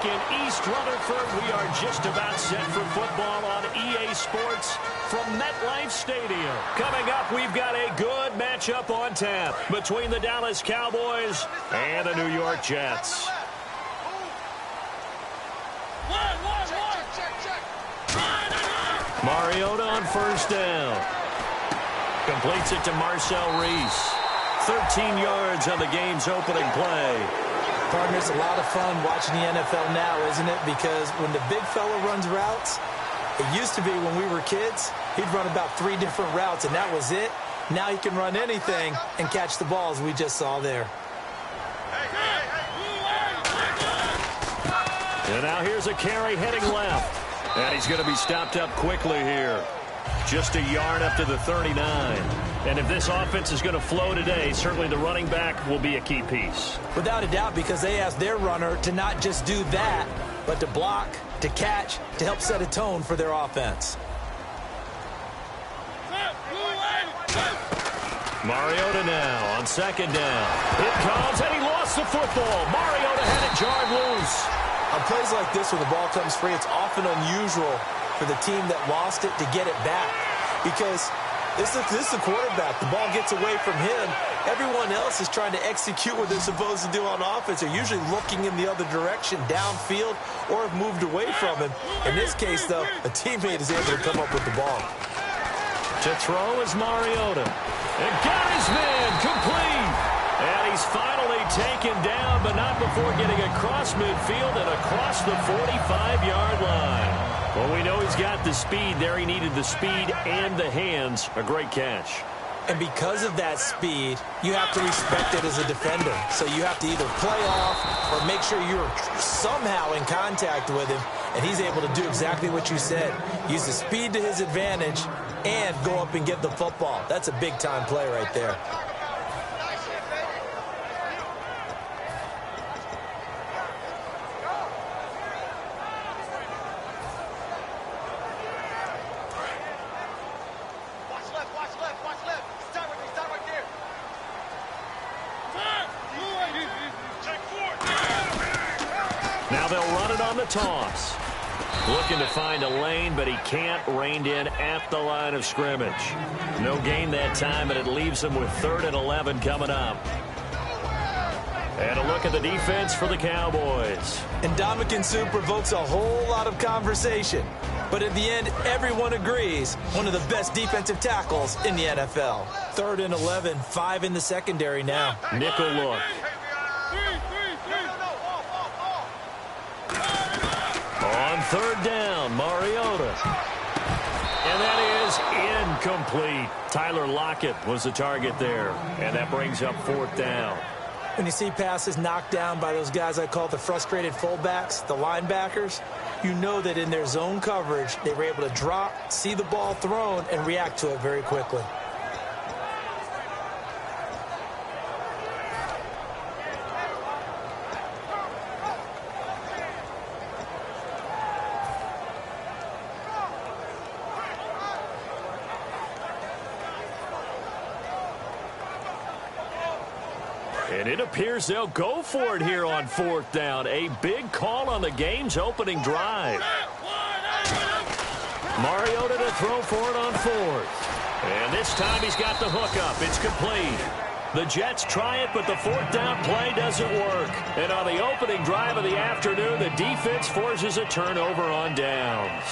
In East Rutherford, we are just about set for football on EA Sports from MetLife Stadium. Coming up, we've got a good matchup on tap between the Dallas Cowboys and the New York Jets. Mariota on first down. Completes it to Marcel Reese. 13 yards on the game's opening play. Partner, it's a lot of fun watching the NFL now, isn't it? Because when the big fella runs routes, it used to be when we were kids, he'd run about 3 different routes, and that was it. Now he can run anything and catch the balls we just saw there. And now here's a carry heading left. And he's going to be stopped up quickly here. Just a yard up to the 39. And if this offense is going to flow today, certainly the running back will be a key piece. Without a doubt, because they asked their runner to not just do that, but to block, to catch, to help set a tone for their offense. Mariota now on second down. It comes, and he lost the football. Mariota had it jarred loose. On plays like this, when the ball comes free, it's often unusual for the team that lost it to get it back. Because this is the quarterback. The ball gets away from him. Everyone else is trying to execute what they're supposed to do on offense. They're usually looking in the other direction, downfield, or have moved away from him. In this case, though, a teammate is able to come up with the ball. To throw is Mariota. And got his man complete. And he's finally taken down, but not before getting across midfield and across the 45-yard line. Well, we know he's got the speed there. He needed the speed and the hands. A great catch. And because of that speed, you have to respect it as a defender. So you have to either play off or make sure you're somehow in contact with him. And he's able to do exactly what you said. Use the speed to his advantage and go up and get the football. That's a big-time play right there. Now they'll run it on the toss. Looking to find a lane, but he can't. Reined in at the line of scrimmage. No gain that time, and it leaves him with 3rd and 11 coming up. And a look at the defense for the Cowboys. And Ndamukong Suh provokes a whole lot of conversation. But at the end, everyone agrees, one of the best defensive tackles in the NFL. 3rd and 11, 5 in the secondary now. Nickel look. On 3rd down, Mariota. And that is incomplete. Tyler Lockett was the target there. And that brings up 4th down. When you see passes knocked down by those guys I call the frustrated fullbacks, the linebackers, you know that in their zone coverage, they were able to drop, see the ball thrown, and react to it very quickly. And it appears they'll go for it here on 4th down. A big call on the game's opening drive. Mariota to throw for it on 4th. And this time he's got the hookup. It's complete. The Jets try it, but the 4th down play doesn't work. And on the opening drive of the afternoon, the defense forces a turnover on downs.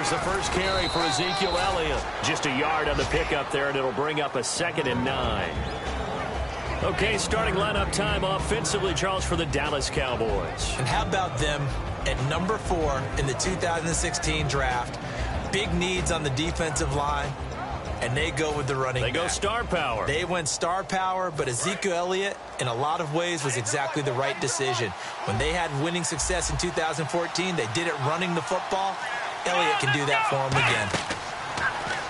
The first carry for Ezekiel Elliott. Just a yard on the pickup there, and it'll bring up a 2nd and 9. Okay, starting lineup time offensively, Charles, for the Dallas Cowboys. And how about them at number 4 in the 2016 draft? Big needs on the defensive line, and they go with the running back. They go star power. They went star power, but Ezekiel Elliott, in a lot of ways, was exactly the right decision. When they had winning success in 2014, they did it running the football. Elliott can do that for him again.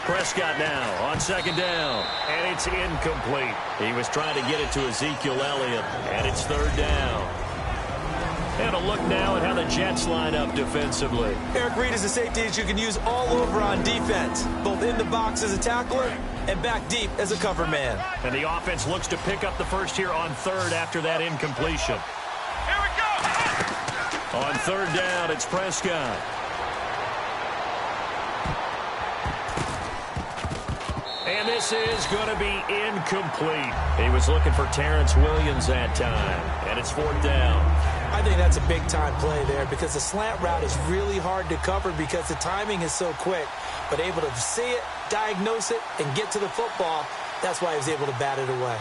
Prescott now on second down, and it's incomplete. He was trying to get it to Ezekiel Elliott, and it's third down. And a look now at how the Jets line up defensively. Eric Reid is a safety that you can use all over on defense, both in the box as a tackler and back deep as a cover man. And the offense looks to pick up the first here on third after that incompletion. Here we go! On third down, it's Prescott. And this is going to be incomplete. He was looking for Terrence Williams that time, and it's fourth down. I think that's a big-time play there because the slant route is really hard to cover because the timing is so quick. But able to see it, diagnose it, and get to the football, that's why he was able to bat it away.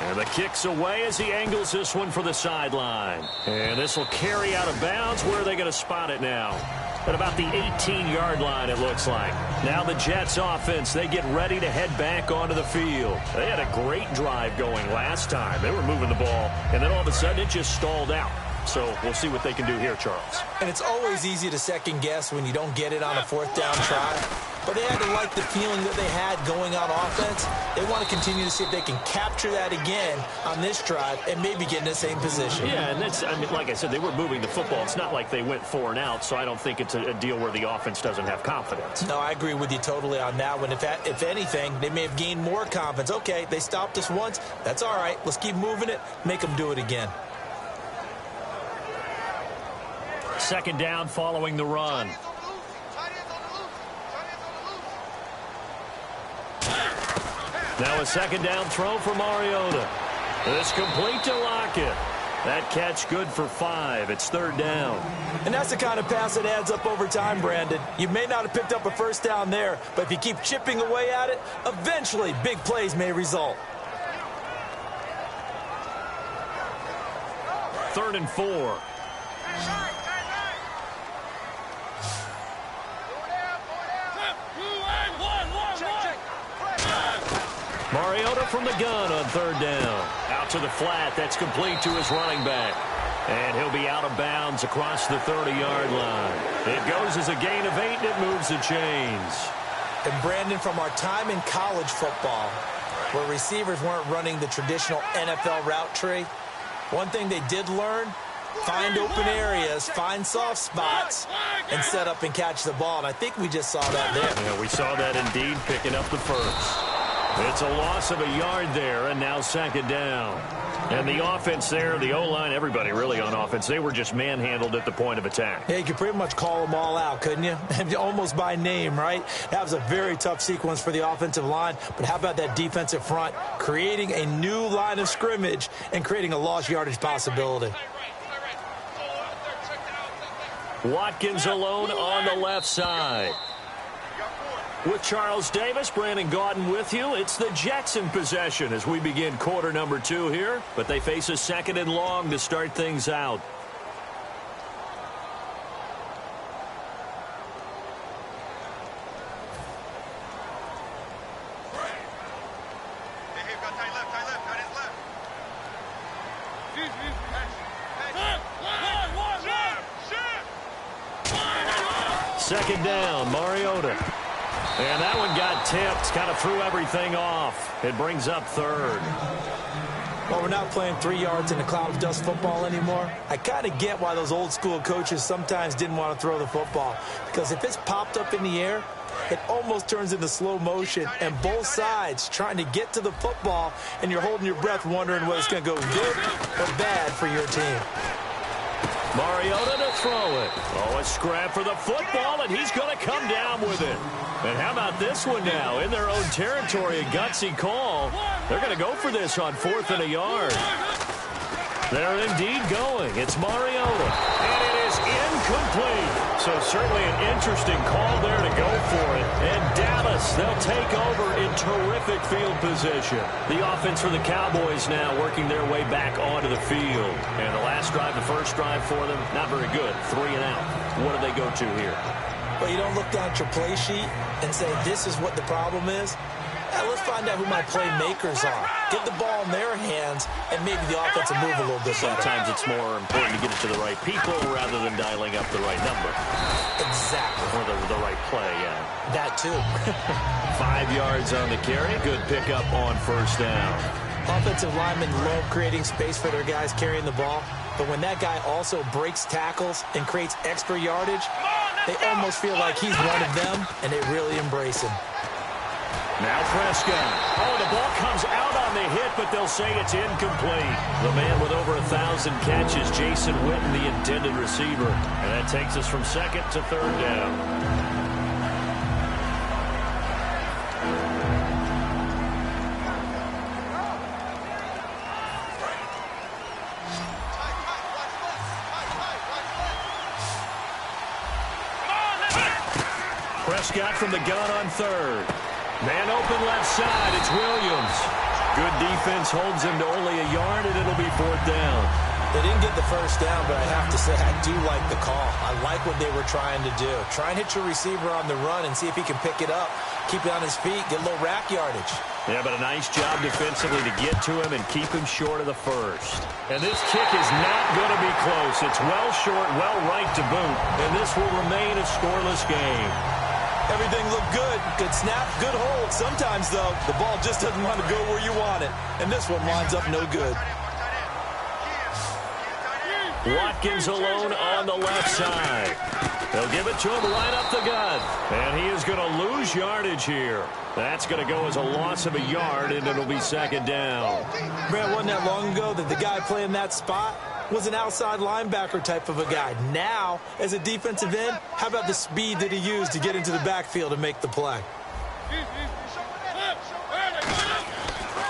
And the kick's away as he angles this one for the sideline. And this will carry out of bounds. Where are they going to spot it now? At about the 18-yard line, it looks like. Now the Jets offense, they get ready to head back onto the field. They had a great drive going last time. They were moving the ball, and then all of a sudden it just stalled out. So we'll see what they can do here, Charles. And it's always easy to second-guess when you don't get it on a fourth down try. But they had to like the feeling that they had going on offense. They want to continue to see if they can capture that again on this drive and maybe get in the same position. Yeah, and that's, I mean, like I said, they were moving the football. It's not like they went 4 and out, so I don't think it's a deal where the offense doesn't have confidence. No, I agree with you totally on that one. If anything, they may have gained more confidence. Okay, they stopped us once. That's all right. Let's keep moving it. Make them do it again. Second down following the run. Now a second down throw for Mariota. This complete to Lockett. That catch good for 5. It's third down. And that's the kind of pass that adds up over time, Brandon. You may not have picked up a first down there, but if you keep chipping away at it, eventually big plays may result. Third and 4. Mariota from the gun on third down. Out to the flat. That's complete to his running back. And he'll be out of bounds across the 30-yard line. It goes as a gain of 8, and it moves the chains. And, Brandon, from our time in college football, where receivers weren't running the traditional NFL route tree, one thing they did learn, find open areas, find soft spots, and set up and catch the ball. And I think we just saw that there. Yeah, we saw that indeed, picking up the first. It's a loss of a yard there, and now second down. And the offense there, the O-line, everybody really on offense, they were just manhandled at the point of attack. Yeah, you could pretty much call them all out, couldn't you? Almost by name, right? That was a very tough sequence for the offensive line. But how about that defensive front creating a new line of scrimmage and creating a lost yardage possibility? Watkins alone on the left side. With Charles Davis, Brandon Gaudin with you. It's the Jets in possession as we begin quarter number 2 here. But they face a second and long to start things out. Second down, Mariota. And that one got tipped, kind of threw everything off. It brings up third. Well, we're not playing 3 yards in a cloud of dust football anymore. I kind of get why those old school coaches sometimes didn't want to throw the football. Because if it's popped up in the air, it almost turns into slow motion. And both sides trying to get to the football, and you're holding your breath wondering whether it's going to go good or bad for your team. Mariota to throw it. Oh, a scrap for the football, and he's going to come down with it. And how about this one now? In their own territory, a gutsy call. They're going to go for this on 4th and a yard. They're indeed going. It's Mariota. And it is incomplete. So certainly an interesting call there to go for it. And Dallas, they'll take over in terrific field position. The offense for the Cowboys now working their way back onto the field. And the last drive, the first drive for them, not very good. 3 and out. What do they go to here? Well, you don't look down at your play sheet and say this is what the problem is. let's find out who my playmakers are. Get the ball in their hands, and maybe the offense will move a little bit better. Sometimes it's more important to get it to the right people rather than dialing up the right number. Exactly. Or the right play, yeah. That too. 5 yards on the carry. Good pickup on first down. Offensive linemen love creating space for their guys carrying the ball, but when that guy also breaks tackles and creates extra yardage, they almost feel like he's one of them, and they really embrace him. Now Prescott. Oh, the ball comes out on the hit, but they'll say it's incomplete. The man with over 1,000 catches, Jason Witten, the intended receiver. And that takes us from second to third down. Prescott from the gun on third. Man open left side. It's Williams. Good defense holds him to only a yard, and it'll be fourth down. They didn't get the first down, but I have to say I do like the call. I like what they were trying to do. Try and hit your receiver on the run and see if he can pick it up. Keep it on his feet. Get a little rack yardage. Yeah, but a nice job defensively to get to him and keep him short of the first. And this kick is not going to be close. It's well short, well right to boot. And this will remain a scoreless game. Everything looked good. Good snap, good hold. Sometimes, though, the ball just doesn't want to go where you want it. And this one winds up no good. Watkins alone on the left side. They'll give it to him right up the gut. And he is going to lose yardage here. That's going to go as a loss of a yard, and it'll be second down. Brad, wasn't that long ago that the guy playing that spot was an outside linebacker type of a guy. Now, as a defensive end, how about the speed that he used to get into the backfield and make the play?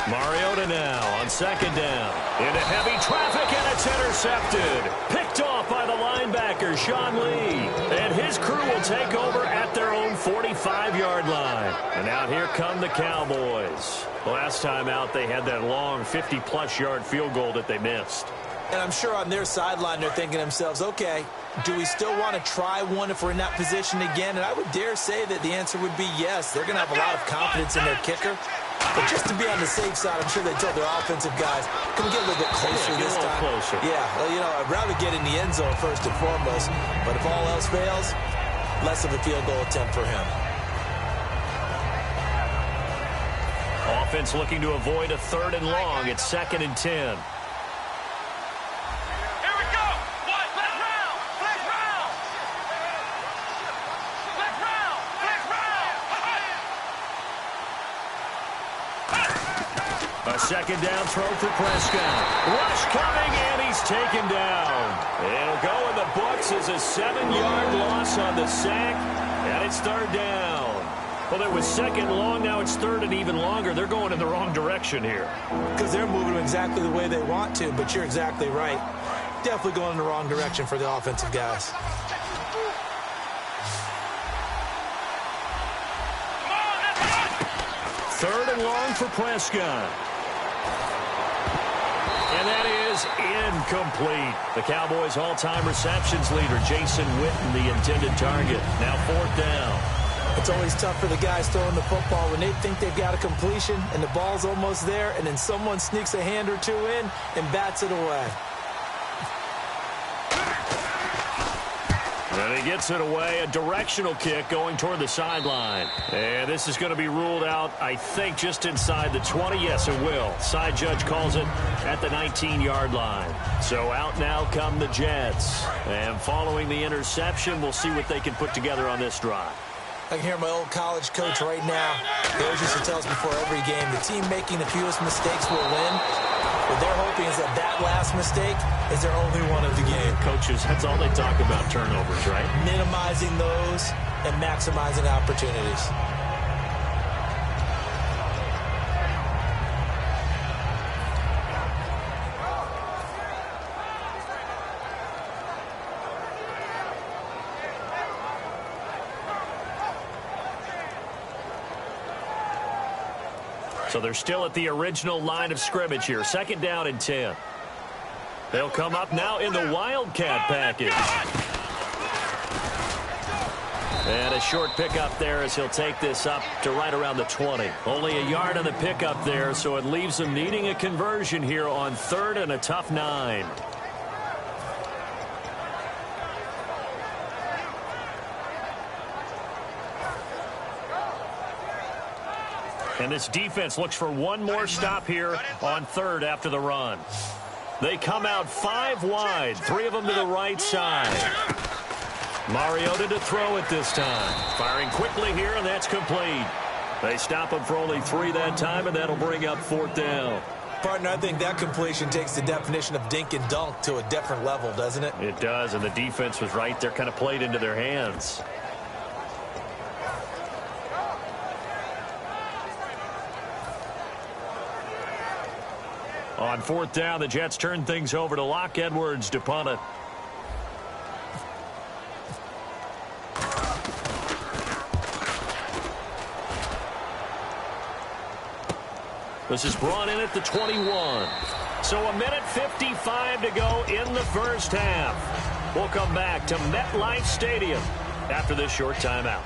Mariota now on second down. Into heavy traffic, and it's intercepted. Picked off by the linebacker, Sean Lee. And his crew will take over at their own 45-yard line. And out here come the Cowboys. Last time out, they had that long 50-plus yard field goal that they missed. And I'm sure on their sideline they're thinking to themselves, okay, do we still want to try one if we're in that position again? And I would dare say that the answer would be yes. They're going to have a lot of confidence in their kicker. But just to be on the safe side, I'm sure they told their offensive guys, can we get a little bit closer this time? Closer. Yeah, well, you know, I'd rather get in the end zone first and foremost. But if all else fails, less of a field goal attempt for him. Offense looking to avoid a third and long. It's 2nd and 10. A second down throw for Prescott. Rush coming, and he's taken down. It'll go in the books as a 7-yard loss on the sack, and it's third down. Well, it was second long. Now it's third and even longer. They're going in the wrong direction here. Because they're moving exactly the way they want to, but you're exactly right. Definitely going in the wrong direction for the offensive guys. Third and long for Prescott. And that is incomplete. The Cowboys' all-time receptions leader, Jason Witten, the intended target. Now fourth down. It's always tough for the guys throwing the football when they think they've got a completion and the ball's almost there, and then someone sneaks a hand or two in and bats it away. And he gets it away, a directional kick going toward the sideline. And this is going to be ruled out, I think, just inside the 20. Yes, it will. Side judge calls it at the 19-yard line. So out now come the Jets. And following the interception, we'll see what they can put together on this drive. I can hear my old college coach right now. He always used to tell us before every game, the team making the fewest mistakes will win. What they're hoping is that last mistake is their only one of the game. Coaches, that's all they talk about, turnovers, right? Minimizing those and maximizing opportunities. So they're still at the original line of scrimmage here. 2nd down and 10. They'll come up now in the Wildcat package. And a short pickup there as he'll take this up to right around the 20. Only a yard on the pickup there, so it leaves them needing a conversion here on 3rd and a tough 9. And this defense looks for one more stop here on 3rd after the run. They come out 5 wide, 3 of them to the right side. Mariota to throw it this time. Firing quickly here, and that's complete. They stop him for only 3 that time, and that'll bring up 4th down. Partner, I think that completion takes the definition of dink and dunk to a different level, doesn't it? It does, and the defense was right there, kind of played into their hands. On 4th down, the Jets turn things over to Locke Edwards to punt it. This is brought in at the 21. So a minute 55 to go in the first half. We'll come back to MetLife Stadium after this short timeout.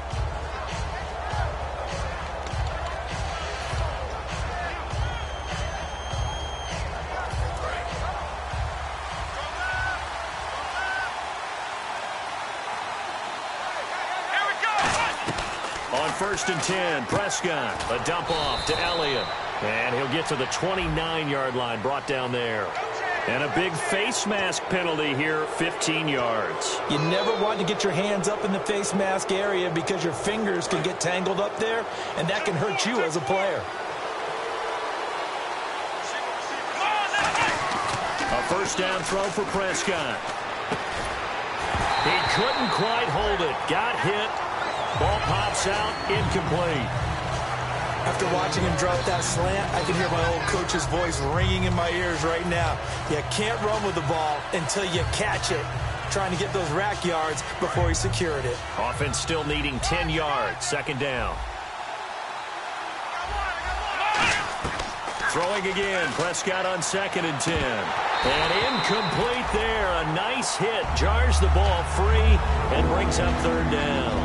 On 1st and 10, Prescott, a dump off to Elliott. And he'll get to the 29-yard line, brought down there. And a big face mask penalty here, 15 yards. You never want to get your hands up in the face mask area because your fingers can get tangled up there, and that can hurt you as a player. A first down throw for Prescott. He couldn't quite hold it. Got hit. Ball pops out, incomplete. After watching him drop that slant, I can hear my old coach's voice ringing in my ears right now. You can't run with the ball until you catch it. Trying to get those rack yards before he secured it. Offense still needing 10 yards. 2nd down. Throwing again. Prescott on 2nd and 10. And incomplete there. A nice hit. Jars the ball free and brings up 3rd down.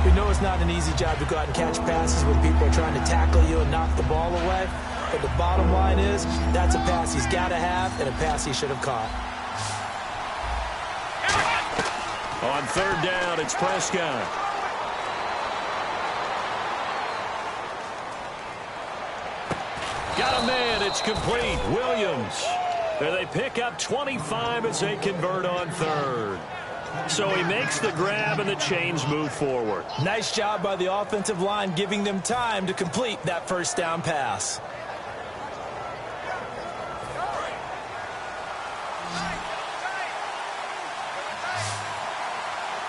We know it's not an easy job to go out and catch passes when people are trying to tackle you and knock the ball away. But the bottom line is, that's a pass he's got to have and a pass he should have caught. On 3rd down, it's Prescott. Got a man, it's complete. Williams. And they pick up 25 as they convert on 3rd. So he makes the grab and the chains move forward. Nice job by the offensive line giving them time to complete that first down pass.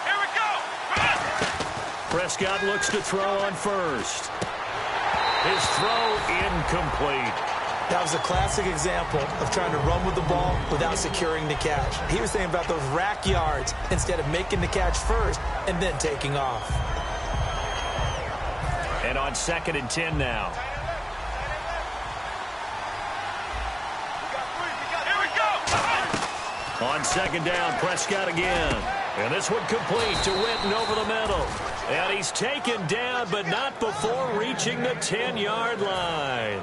Here we go. Prescott looks to throw on 1st. His throw incomplete. That was a classic example of trying to run with the ball without securing the catch. He was saying about those rack yards instead of making the catch first and then taking off. And on 2nd and 10 now. Here we go. On 2nd down, Prescott again. And this one complete to Witten over the middle. And he's taken down, but not before reaching the 10-yard line.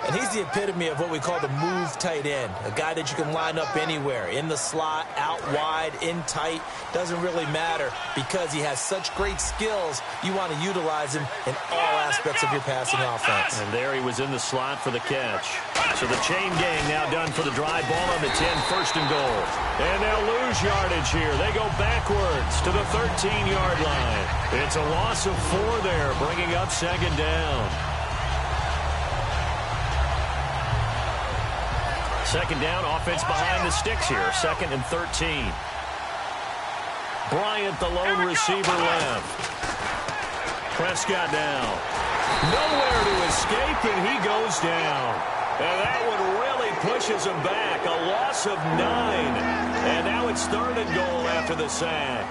And he's the epitome of what we call the move tight end, a guy that you can line up anywhere, in the slot, out wide, in tight, doesn't really matter because he has such great skills. You want to utilize him in all aspects of your passing offense. And there he was in the slot for the catch. So the chain gang now done for the drive. Ball on the 10, 1st and goal. And they'll lose yardage here. They go backwards to the 13-yard line. It's a loss of 4 there, bringing up 2nd down. 2nd down, offense behind the sticks here. 2nd and 13. Bryant, the lone receiver left. Prescott down. Nowhere to escape, and he goes down. And that one really pushes him back. A loss of 9. And now it's 3rd and goal after the sack.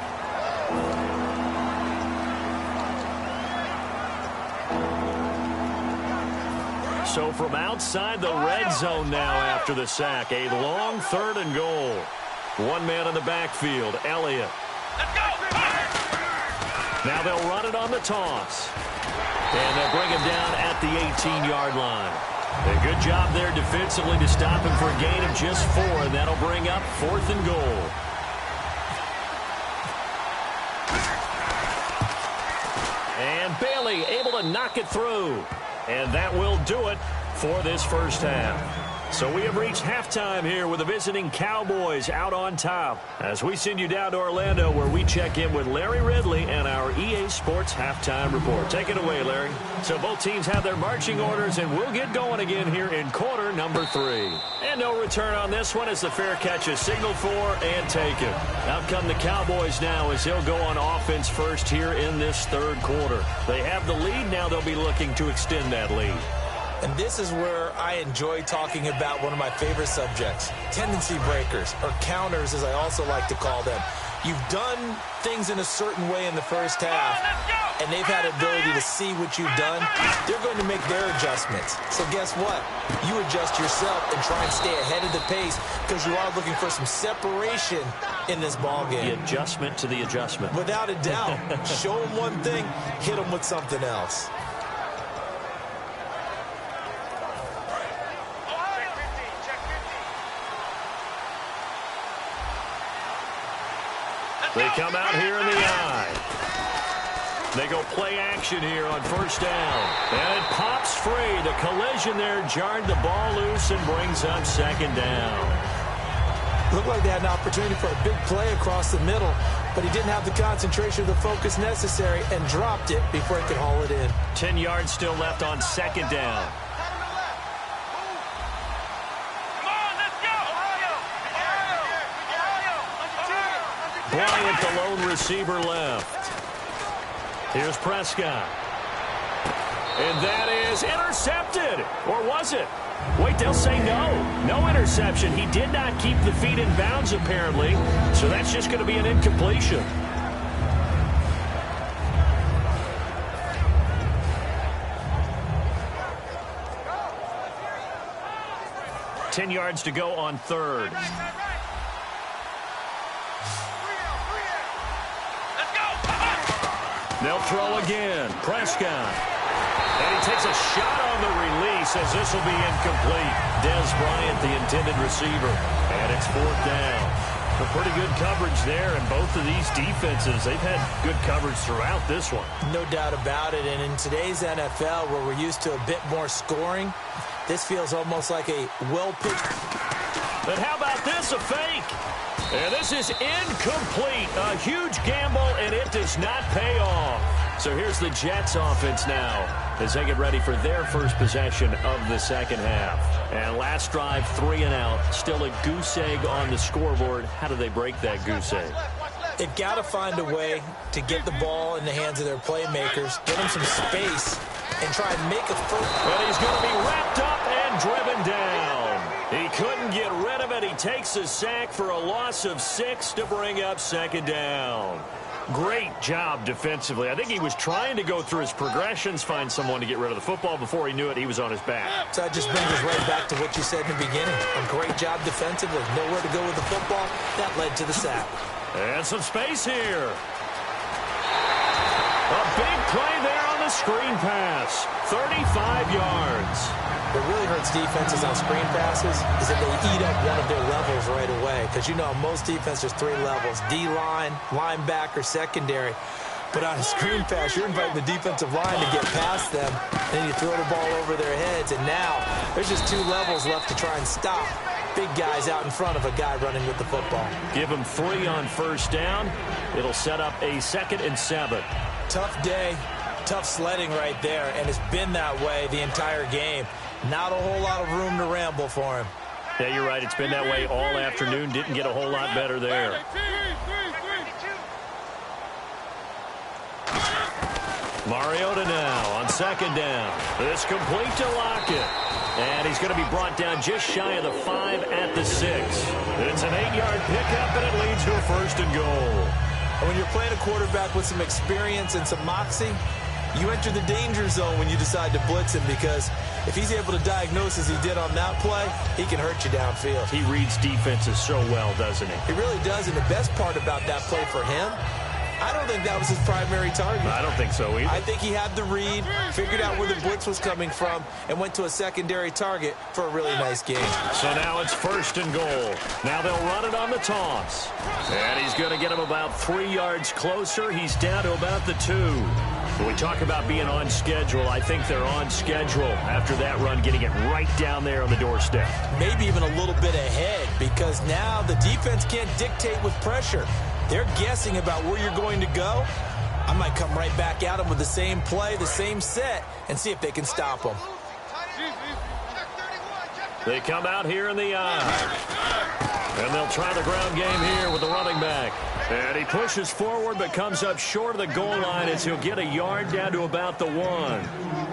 So from outside the red zone now after the sack, a long 3rd and goal. One man in the backfield, Elliott. Let's go. Now they'll run it on the toss. And they'll bring him down at the 18-yard line. A good job there defensively to stop him for a gain of just 4, and that'll bring up 4th and goal. And Bailey able to knock it through. And that will do it for this first half. So we have reached halftime here with the visiting Cowboys out on top as we send you down to Orlando where we check in with Larry Ridley and our EA Sports Halftime Report. Take it away, Larry. So both teams have their marching orders, and we'll get going again here in quarter number 3. And no return on this one as the fair catch is signaled for and taken. Out come the Cowboys now as they'll go on offense first here in this third quarter. They have the lead. Now they'll be looking to extend that lead. And this is where I enjoy talking about one of my favorite subjects, tendency breakers, or counters as I also like to call them. You've done things in a certain way in the first half, and they've had ability to see what you've done. They're going to make their adjustments. So guess what? You adjust yourself and try and stay ahead of the pace because you are looking for some separation in this ball game. The adjustment to the adjustment. Without a doubt. Show them one thing, hit them with something else. They come out here in the eye. They go play action here on first down. And it pops free. The collision there jarred the ball loose and brings up second down. Looked like they had an opportunity for a big play across the middle, but he didn't have the concentration or the focus necessary and dropped it before he could haul it in. 10 yards still left on second down. Bryant, the lone receiver, left. Here's Prescott. And that is intercepted. Or was it? Wait, they'll say no. No interception. He did not keep the feet in bounds, apparently. So that's just going to be an incompletion. Ten yards to go on third. They'll throw again. Prescott. And he takes a shot on the release as this will be incomplete. Dez Bryant, the intended receiver. And it's 4th down. A pretty good coverage there, and both of these defenses, they've had good coverage throughout this one. No doubt about it. And in today's NFL, where we're used to a bit more scoring, this feels almost like a well-pitched. But how about this, a fake? And this is incomplete. A huge gamble, and it does not pay off. So here's the Jets offense now as they get ready for their first possession of the second half. And last drive, 3 and out. Still a goose egg on the scoreboard. How do they break that goose egg? They've got to find a way to get the ball in the hands of their playmakers, get them some space, and try and make a first. And he's going to be wrapped up and driven down. He couldn't get rid of it. He takes a sack for a loss of 6 to bring up second down. Great job defensively. I think he was trying to go through his progressions, find someone to get rid of the football. Before he knew it, he was on his back. So that just brings us right back to what you said in the beginning. A great job defensively. Nowhere to go with the football. That led to the sack. And some space here. A big play there on the screen pass. 35 yards. What really hurts defenses on screen passes is that they eat up one of their levels right away. Because you know, most defenses, there's 3 levels. D-line, linebacker, secondary. But on a screen pass, you're inviting the defensive line to get past them. Then you throw the ball over their heads. And now, there's just 2 levels left to try and stop big guys out in front of a guy running with the football. Give him 3 on first down. It'll set up a 2nd and 7. Tough day, tough sledding right there. And it's been that way the entire game. Not a whole lot of room to ramble for him. Yeah, you're right. It's been that way all afternoon. Didn't get a whole lot better there. Mariota now on second down. It's complete to Lockett. And he's going to be brought down just shy of the 5 at the 6. It's an 8-yard pickup, and it leads to a 1st and goal. And when you're playing a quarterback with some experience and some moxie, you enter the danger zone when you decide to blitz him, because if he's able to diagnose as he did on that play, he can hurt you downfield. He reads defenses so well, doesn't he? He really does, and the best part about that play for him I don't think that was his primary target. I don't think so either. I think he had the read, figured out where the blitz was coming from, and went to a secondary target for a really nice game. So now it's 1st and goal. Now they'll run it on the toss. And he's going to get him about 3 yards closer. He's down to about the 2. When we talk about being on schedule, I think they're on schedule after that run, getting it right down there on the doorstep. Maybe even a little bit ahead, because now the defense can't dictate with pressure. They're guessing about where you're going to go. I might come right back at them with the same play, the same set, and see if they can stop them. They come out here in the eye. And they'll try the ground game here with the running back. And he pushes forward but comes up short of the goal line as he'll get a yard down to about the 1.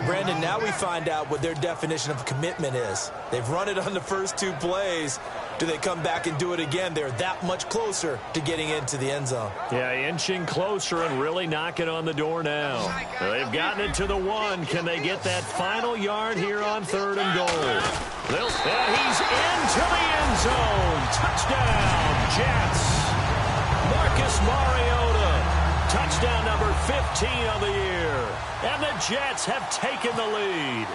Brandon, now we find out what their definition of commitment is. They've run it on the first 2 plays. Do they come back and do it again? They're that much closer to getting into the end zone. Yeah, inching closer and really knocking on the door now. They've gotten it to the 1. Can they get that final yard here on 3rd and goal? And he's into the end zone. Touchdown, Jets. Marcus Mariota, touchdown number 15 of the year. And the Jets have taken the lead.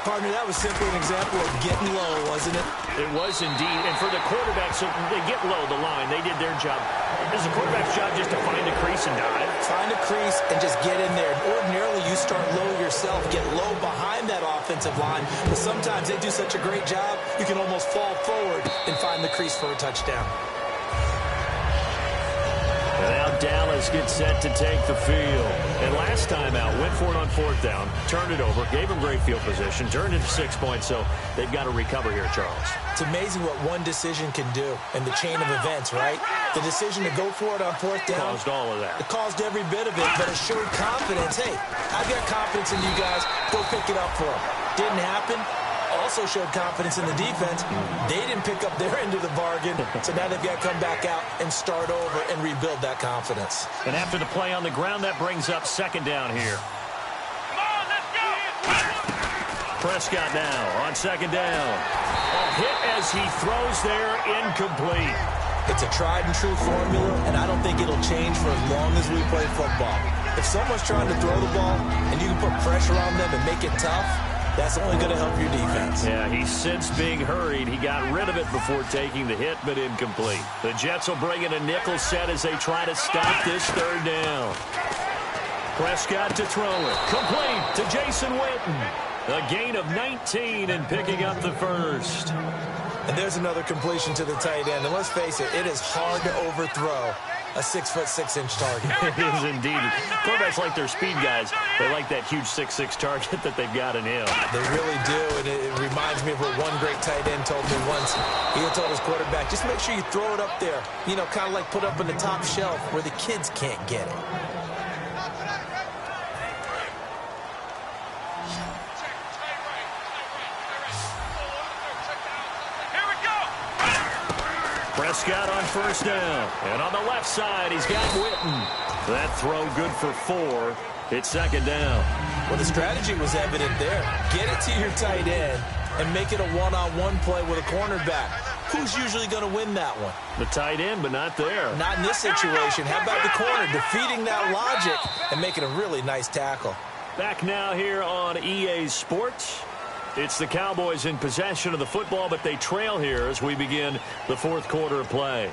Partner, that was simply an example of getting low, wasn't it? It was indeed. And for the quarterback, so they get low the line. They did their job. It's the quarterback's job just to find a crease and dive. Find a crease and just get in there. Ordinarily, you start low yourself, get low behind that offensive line. But sometimes they do such a great job, you can almost fall forward and find the crease for a touchdown. And now Dallas gets set to take the field. And last time out, went for it on 4th down, turned it over, gave them great field position, turned it to 6 points, so they've got to recover here, Charles. It's amazing what one decision can do in the chain of events, right? The decision to go for it on 4th down. Caused all of that. It caused every bit of it, but it showed confidence. Hey, I've got confidence in you guys. Go pick it up for them. Didn't happen. Also showed confidence in the defense. They didn't pick up their end of the bargain, so now they've got to come back out and start over and rebuild that confidence. And after the play on the ground, that brings up 2nd down here. Come on, let's go! Prescott now on 2nd down. A hit as he throws there, incomplete. It's a tried and true formula, and I don't think it'll change for as long as we play football. If someone's trying to throw the ball and you can put pressure on them and make it tough, that's only going to help your defense. Yeah, he's since being hurried. He got rid of it before taking the hit, but incomplete. The Jets will bring in a nickel set as they try to stop this 3rd down. Prescott to throw it. Complete to Jason Witten. A gain of 19 and picking up the 1st. And there's another completion to the tight end. And let's face it, it is hard to overthrow a 6'6" target. It is indeed. Quarterbacks like their speed guys. They like that huge 6'6" target that they've got in him. They really do, and it reminds me of what one great tight end told me once. He had told his quarterback, just make sure you throw it up there. You know, kind of like put up on the top shelf where the kids can't get it. Prescott on 1st down. And on the left side, he's got Witten. That throw good for 4. It's 2nd down. Well, the strategy was evident there. Get it to your tight end and make it a one-on-one play with a cornerback. Who's usually going to win that one? The tight end, but not there. Not in this situation. How about the corner defeating that logic and making a really nice tackle? Back now here on EA Sports. It's the Cowboys in possession of the football, but they trail here as we begin the 4th quarter of play.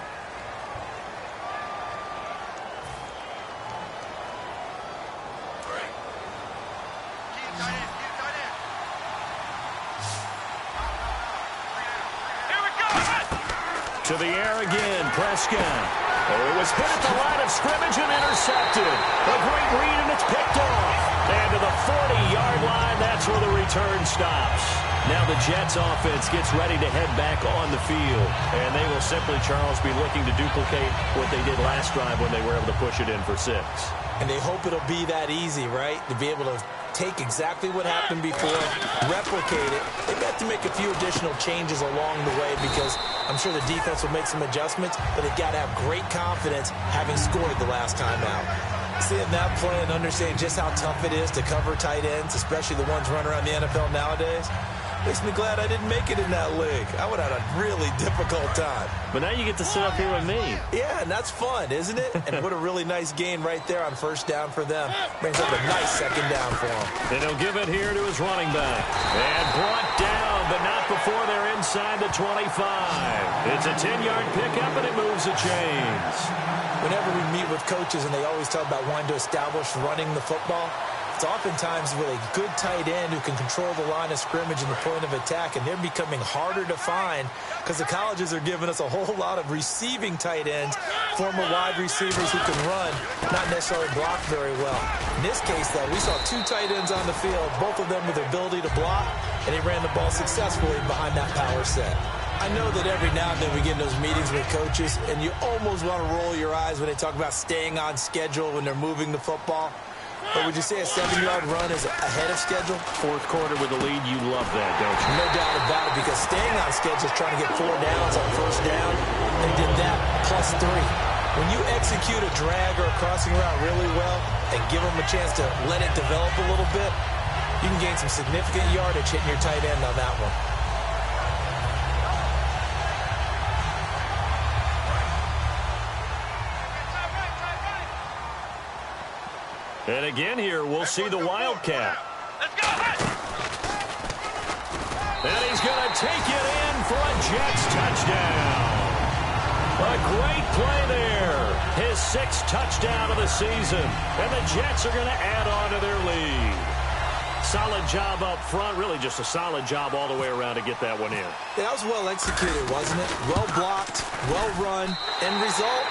To the air again, Prescott. Oh, it was hit at the line of scrimmage and intercepted. A great read, and it's picked off. And to the 40-yard line, that's where the return stops. Now the Jets offense gets ready to head back on the field. And they will simply, Charles, be looking to duplicate what they did last drive when they were able to push it in for 6. And they hope it'll be that easy, right? To be able to take exactly what happened before, replicate it. They've got to make a few additional changes along the way because I'm sure the defense will make some adjustments, but they've got to have great confidence having scored the last time out. Seeing that play and understanding just how tough it is to cover tight ends, especially the ones running around the NFL nowadays, Makes me glad I didn't make it in that league. I would have had a really difficult time. But now you get to sit up here with me. Yeah, and that's fun, isn't it? And what a really nice gain right there on first down for them. Brings up a nice second down for them. And he'll give it here to his running back. And brought down, but not before they're inside the 25. It's a 10-yard pickup, and it moves the chains. Whenever we meet with coaches and they always talk about wanting to establish running the football, it's oftentimes with a good tight end who can control the line of scrimmage and the point of attack, and they're becoming harder to find because the colleges are giving us a whole lot of receiving tight ends, former wide receivers who can run, not necessarily block very well. In this case, though, we saw two tight ends on the field, both of them with the ability to block, and they ran the ball successfully behind that power set. I know that every now and then we get in those meetings with coaches, and you almost want to roll your eyes when they talk about staying on schedule when they're moving the football. But would you say a 7-yard run is ahead of schedule? Fourth quarter with the lead, you love that, don't you? No doubt about it, because staying on schedule is trying to get 4 downs on first down. They did that plus 3. When you execute a drag or a crossing route really well and give them a chance to let it develop a little bit, you can gain some significant yardage hitting your tight end on that one. And again here, we'll see the Wildcat. Let's go. And he's going to take it in for a Jets touchdown. A great play there. His 6th touchdown of the season. And the Jets are going to add on to their lead. Solid job up front. Really just a solid job all the way around to get that one in. That was well executed, wasn't it? Well blocked, well run. End result,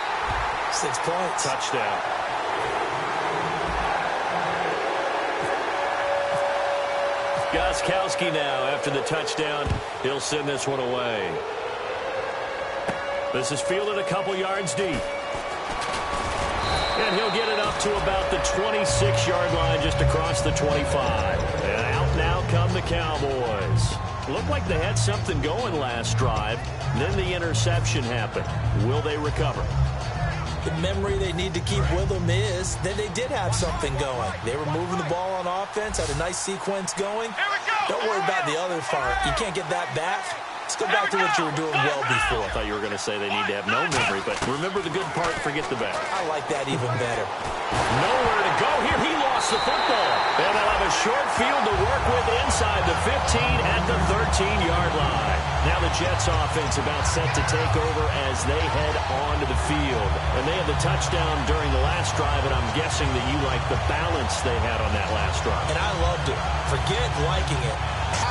6 points. Touchdown. Gostkowski now after the touchdown. He'll send this one away. This is fielded a couple yards deep. And he'll get it up to about the 26-yard line just across the 25. And out now come the Cowboys. Looked like they had something going last drive. Then the interception happened. Will they recover? The memory they need to keep with them is that they did have something going. They were moving the ball on offense, had a nice sequence going. Don't worry about the other part. You can't get that back. Let's go back to what you were doing well before. I thought you were going to say they need to have no memory, but remember the good part, forget the bad. I like that even better. Nowhere to go here. He lost the football. And they'll have a short field to work with inside the 15 at the 13-yard line. Now the Jets offense about set to take over as they head onto the field. And they had the touchdown during the last drive, and I'm guessing that you like the balance they had on that last drive. And I loved it. Forget liking it.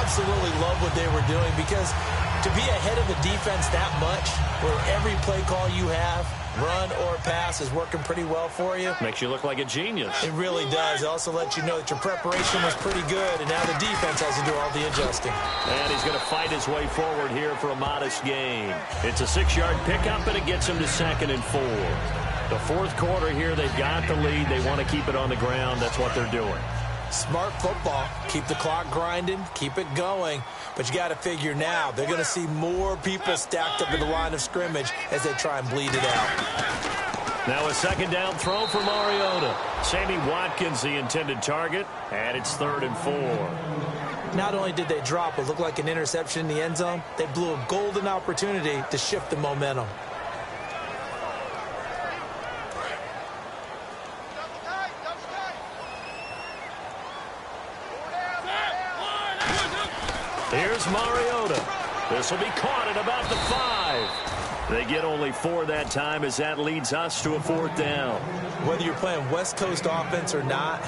Absolutely love what they were doing, because to be ahead of the defense that much, where every play call you have, run or pass, is working pretty well for you. Makes you look like a genius. It really does. It also lets you know that your preparation was pretty good, and now the defense has to do all the adjusting. And he's going to fight his way forward here for a modest gain. It's a 6-yard pickup, and it gets him to 2nd and 4. The fourth quarter here, they've got the lead. They want to keep it on the ground. That's what they're doing. Smart football. Keep the clock grinding. Keep it going. But you got to figure now, they're going to see more people stacked up in the line of scrimmage as they try and bleed it out. Now a 2nd down throw for Mariota. Sammy Watkins, the intended target, and it's 3rd and 4. Not only did they drop what looked like an interception in the end zone, they blew a golden opportunity to shift the momentum. Here's Mariota. This will be caught at about the 5. They get only 4 that time as that leads us to a 4th down. Whether you're playing West Coast offense or not,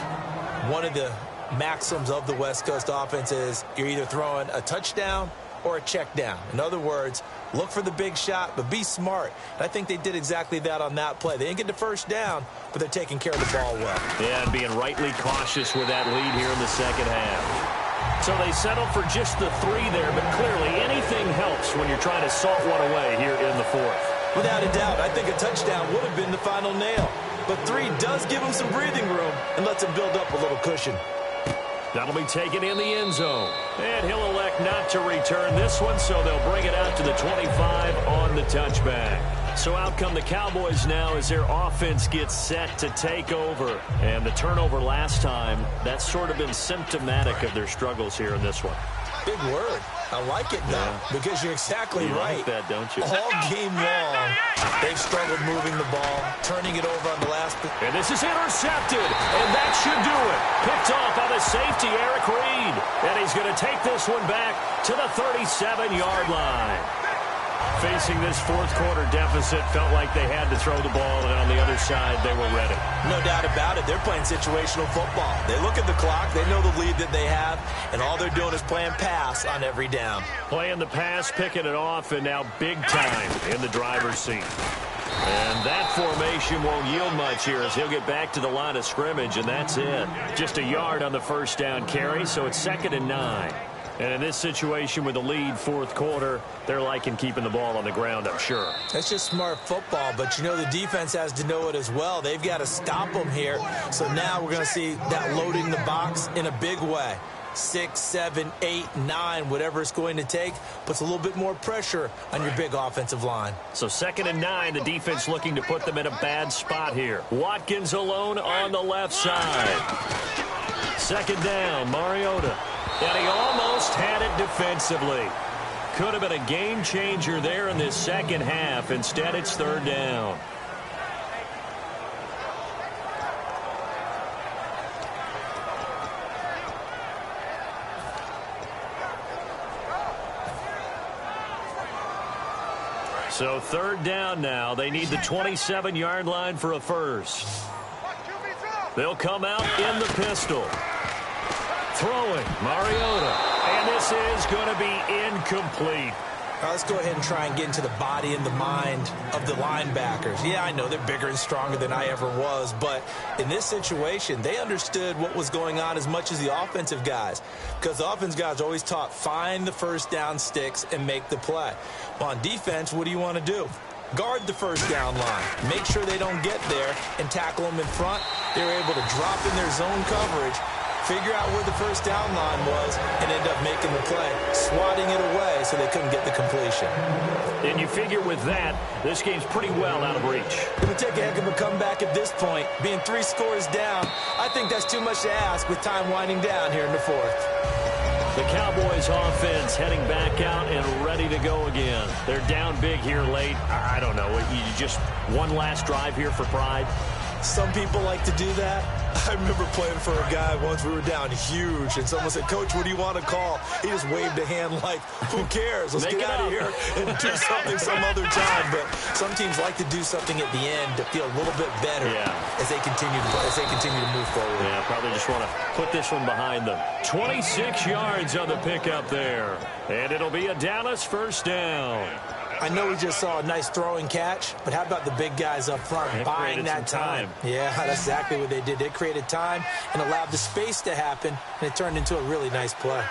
one of the maxims of the West Coast offense is you're either throwing a touchdown or a check down. In other words, look for the big shot, but be smart. And I think they did exactly that on that play. They didn't get the first down, but they're taking care of the ball well. Yeah, and being rightly cautious with that lead here in the second half. So they settle for just the 3 there, but clearly anything helps when you're trying to salt one away here in the 4th. Without a doubt, I think a touchdown would have been the final nail. But 3 does give them some breathing room and lets them build up a little cushion. That'll be taken in the end zone. And he'll elect not to return this one, so they'll bring it out to the 25 on the touchback. So out come the Cowboys now as their offense gets set to take over. And the turnover last time, that's sort of been symptomatic of their struggles here in this one. Big word. I like it, though, because you're exactly right. You like that, don't you? All game long, they've struggled moving the ball, turning it over on the last. And this is intercepted, and that should do it. Picked off by the safety, Eric Reed. And he's going to take this one back to the 37-yard line. Facing this fourth quarter deficit, felt like they had to throw the ball, and on the other side, they were ready. No doubt about it. They're playing situational football. They look at the clock. They know the lead that they have, and all they're doing is playing pass on every down. Playing the pass, picking it off, and now big time in the driver's seat. And that formation won't yield much here as he'll get back to the line of scrimmage, and that's it. Just a yard on the first down carry, so it's 2nd and 9. And in this situation with the lead fourth quarter, they're liking keeping the ball on the ground, I'm sure. That's just smart football, but you know the defense has to know it as well. They've got to stop them here. So now we're going to see that loading the box in a big way. 6, 7, 8, 9, whatever it's going to take, puts a little bit more pressure on your big offensive line. So 2nd and 9, the defense looking to put them in a bad spot here. Watkins alone on the left side. 2nd down, Mariota. And he almost had it defensively. Could have been a game changer there in this second half. Instead, it's 3rd down. So 3rd down now. They need the 27-yard line for a first. They'll come out in the pistol. Throwing, Mariota. And this is going to be incomplete. Let's go ahead and try and get into the body and the mind of the linebackers. Yeah, I know they're bigger and stronger than I ever was, but in this situation, they understood what was going on as much as the offensive guys, because the offensive guys are always taught, find the first down sticks and make the play. Well, on defense, what do you want to do? Guard the first down line. Make sure they don't get there and tackle them in front. They were able to drop in their zone coverage, figure out where the first down line was, and end up making the play, swatting it away so they couldn't get the completion. And you figure with that, this game's pretty well out of reach. Going to take a heck of a comeback at this point. Being 3 scores down, I think that's too much to ask with time winding down here in the fourth. The Cowboys offense heading back out and ready to go again. They're down big here late. I don't know. You just one last drive here for pride? Some people like to do that. I remember playing for a guy once. We were down huge, and someone said, Coach, what do you want to call? He just waved a hand like, who cares? Let's get out of here and do something some other time. But some teams like to do something at the end to feel a little bit better as they continue to move forward. Yeah, probably just want to put this one behind them. 26 yards on the pickup there, and it'll be a Dallas first down. I know we just saw a nice throwing catch, but how about the big guys up front buying that time? Yeah, that's exactly what they did. They created time and allowed the space to happen, and it turned into a really nice play.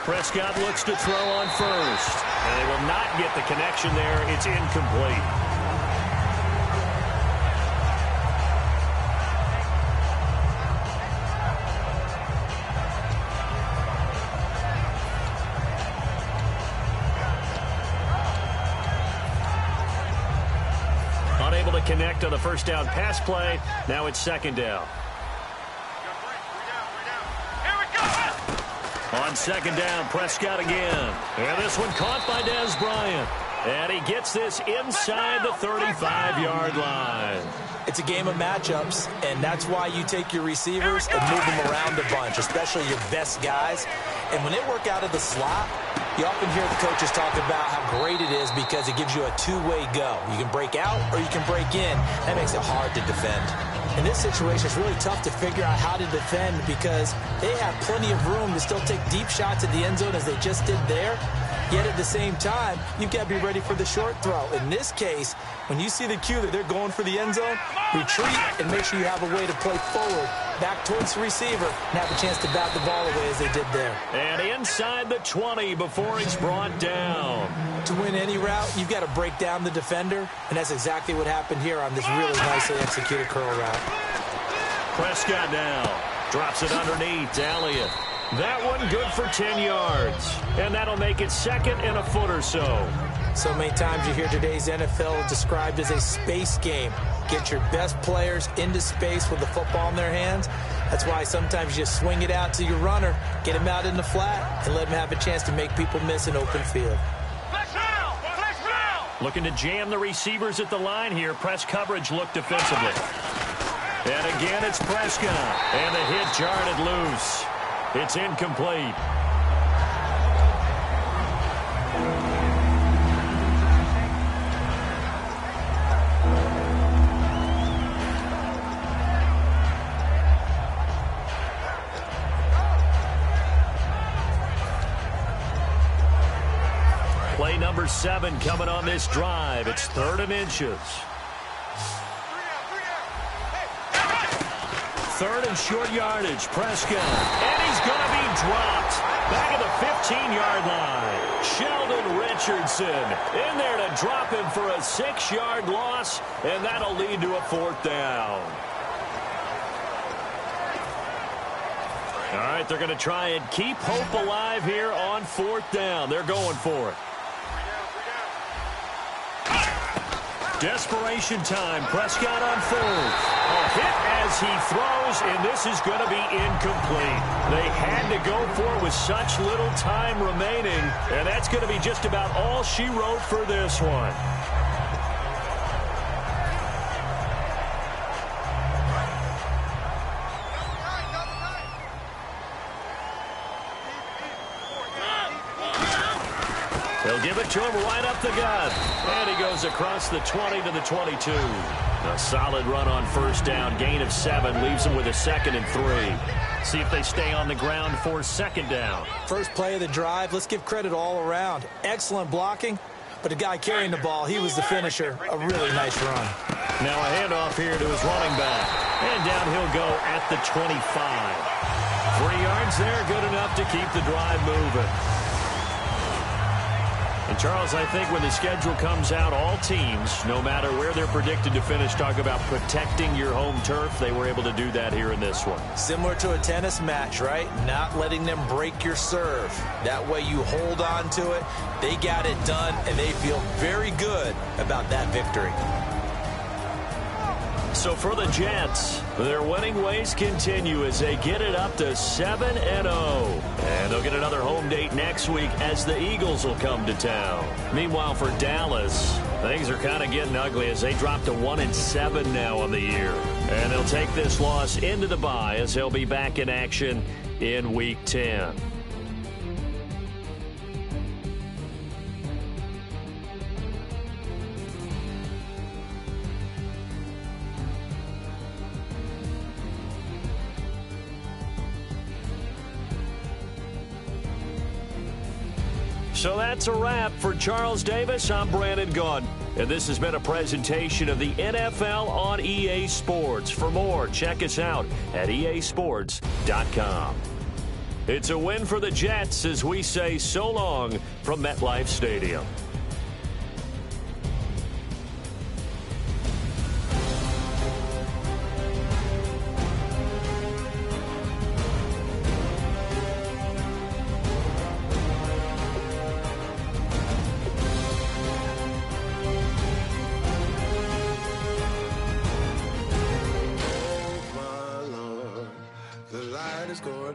Prescott looks to throw on first, and they will not get the connection there. It's incomplete. Unable to connect on the first down pass play. Now it's 2nd down. On 2nd down, Prescott again. And this one caught by Dez Bryant. And he gets this inside the 35-yard line. It's a game of matchups, and that's why you take your receivers and move them around a bunch, especially your best guys. And when they work out of the slot, you often hear the coaches talk about how great it is because it gives you a two-way go. You can break out or you can break in. That makes it hard to defend. In this situation, it's really tough to figure out how to defend because they have plenty of room to still take deep shots at the end zone as they just did there. Yet at the same time, you've got to be ready for the short throw. In this case, when you see the cue that they're going for the end zone, retreat and make sure you have a way to play forward, back towards the receiver, and have a chance to bat the ball away as they did there. And inside the 20 before he's brought down. To win any route, you've got to break down the defender, and that's exactly what happened here on this really nicely executed curl route. Prescott now drops it underneath to Elliott. That one good for 10 yards, and that'll make it 2nd and a foot or so. So many times you hear today's NFL described as a space game. Get your best players into space with the football in their hands, That's why sometimes you just swing it out to your runner, get him out in the flat, and let him have a chance to make people miss an open field. Looking to jam the receivers at the line here. Press coverage look defensively. And again, it's Prescott. And the hit jarred it loose. It's incomplete. Play number 7 coming on this drive. It's 3rd and inches. 3rd and short yardage. Prescott. And he's going to be dropped. Back at the 15-yard line. Sheldon Richardson in there to drop him for a 6-yard loss. And that'll lead to a 4th down. All right, they're going to try and keep hope alive here on 4th down. They're going for it. Desperation time. Prescott on 4th. A hit as he throws, and this is going to be incomplete. They had to go for it with such little time remaining, and that's going to be just about all she wrote for this one. They'll give it to him right up the gut. And he goes across the 20 to the 22. A solid run on 1st down. Gain of 7 leaves him with a 2nd and 3. See if they stay on the ground for 2nd down. First play of the drive. Let's give credit all around. Excellent blocking. But the guy carrying the ball, he was the finisher. A really nice run. Now a handoff here to his running back. And down he'll go at the 25. 3 yards there, good enough to keep the drive moving. And, Charles, I think when the schedule comes out, all teams, no matter where they're predicted to finish, talk about protecting your home turf. They were able to do that here in this one. Similar to a tennis match, right? Not letting them break your serve. That way you hold on to it. They got it done, and they feel very good about that victory. So for the Jets, their winning ways continue as they get it up to 7-0. And they'll get another home date next week as the Eagles will come to town. Meanwhile, for Dallas, things are kind of getting ugly as they drop to 1-7 now on the year. And they'll take this loss into the bye as they'll be back in action in Week 10. So that's a wrap. For Charles Davis, I'm Brandon Gaudin. And this has been a presentation of the NFL on EA Sports. For more, check us out at easports.com. It's a win for the Jets as we say so long from MetLife Stadium.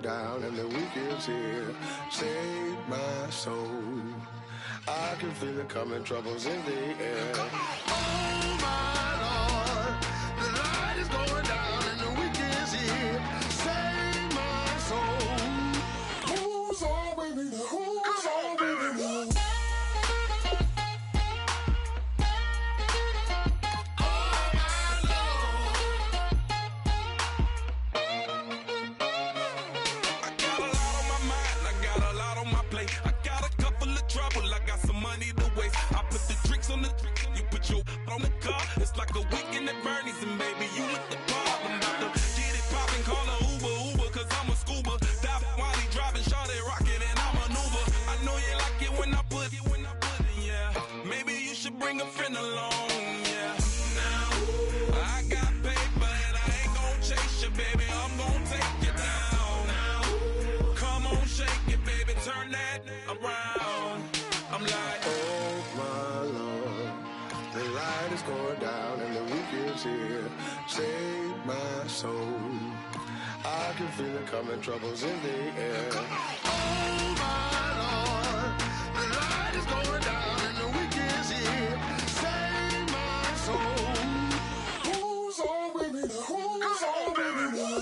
Down and the weekend's here. Save my soul. I can feel it coming, troubles in the air. Oh my Lord, the light is going down and the weekend's here. Save my soul. Who's all with me? Who's all with me? On the car, it's like a weekend at Bernie's, and baby, you look the part. I'm about to get it poppin', call a Uber, cause I'm a scuba. Dive while he driving, shawty rockin', and I maneuver. I know you like it when I put it, yeah. Maybe you should bring a friend along, yeah. Now, I got paper, and I ain't gon' chase you, baby, I'm gon' take you down. Now, come on, shake it, baby, turn that around. I'm like, oh my Lord. The light is going down and the weekend's here. Save my soul. I can feel it coming, troubles in the air. Oh my Lord, the light is going down and the week is here. Save my soul. Who's on with me now? Who's on with me now?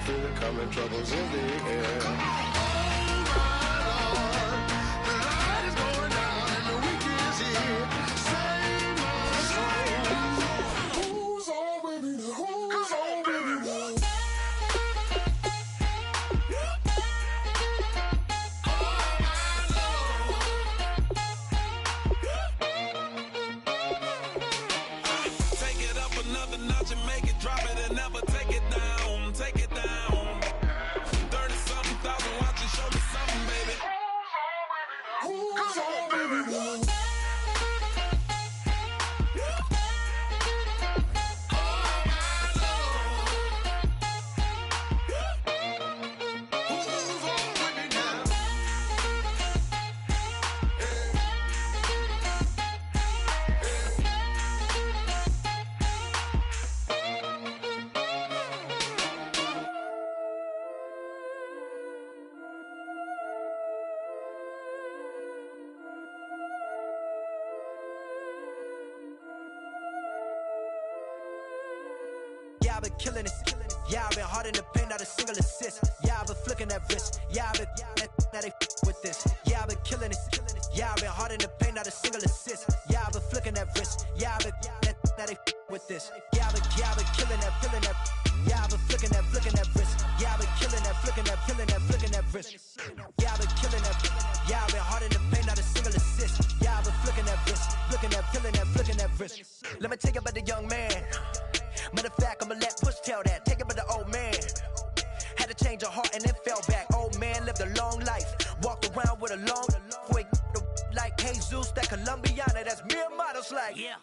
Feel it coming, troubles in the air. Oh my Lord, the light is going down and the week is here. Save my soul. Who's on with me now? Who's on with me now? Take it up another notch and make it drop it and never take it down. Take it down. 30-something thousand watching, show me something, baby. Who's on, baby? Yeah, I've been killing it. Yeah, I've been hard in the paint, not a single assist. Yeah, I've been flicking that wrist. Yeah, I've been now they with this. Yeah, I've been killing it. Yeah, I've been hard in the paint, not a single assist. Yeah, I've been flicking that wrist. Yeah, I've been now they with this. Yeah, I've been killing that. Yeah, I've been flicking that wrist. Yeah, I've been killing that, flicking that wrist. Yeah, I've been killing that. Yeah, I've been hard in the paint, not a single assist. Yeah, I've been flicking that wrist, flicking that wrist. Let me tell you about the young man. Matter of fact, I'ma let Push tell that. Take it by the old man. Had to change her heart and then fell back. Old man lived a long life. Walked around with a long way like Jesus, that Colombiana, that's mere models like. Yeah.